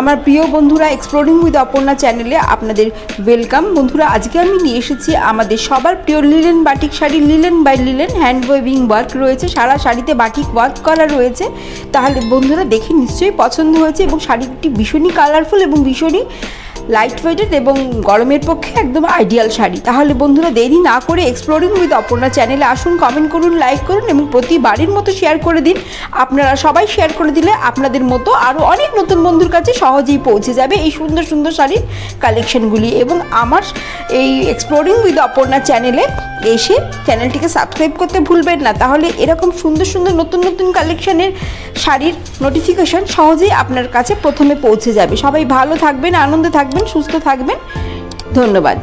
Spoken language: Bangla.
আমার প্রিয় বন্ধুরা, এক্সপ্লোরিং উইথ অপর্ণা চ্যানেলে আপনাদের ওয়েলকাম। বন্ধুরা, আজকে আমি নিয়ে এসেছি আমাদের সবার প্রিয় linen batik sari. Linen by linen hand weaving work রয়েছে, সারা শাড়িতে বাটিক ওয়ার্ক করা রয়েছে। তাহলে বন্ধুরা দেখে নিশ্চয়ই পছন্দ হয়েছে এবং শাড়িটি ভীষণই কালারফুল এবং ভীষণই লাইট ওয়েটেড এবং গরমের পক্ষে একদম আইডিয়াল শাড়ি। তাহলে বন্ধুরা দেরি না করে এক্সপ্লোরিং উইথ অপর্ণা চ্যানেলে আসুন, কমেন্ট করুন, লাইক করুন এবং প্রতিবারের মতো শেয়ার করে দিন। আপনারা সবাই শেয়ার করে দিলে আপনাদের মতো আরও অনেক নতুন বন্ধুর কাছে সহজেই পৌঁছে যাবে এই সুন্দর সুন্দর শাড়ির কালেকশনগুলি। এবং আমার এই এক্সপ্লোরিং উইথ অপর্ণা চ্যানেলে এসে চ্যানেলটিকে সাবস্ক্রাইব করতে ভুলবেন না, তাহলে এরকম সুন্দর সুন্দর নতুন নতুন কালেকশনের শাড়ির নোটিফিকেশন সহজেই আপনার কাছে প্রথমে পৌঁছে যাবে। সবাই ভালো থাকবেন, আনন্দে থাকবেন, সুস্থ থাকবেন। ধন্যবাদ।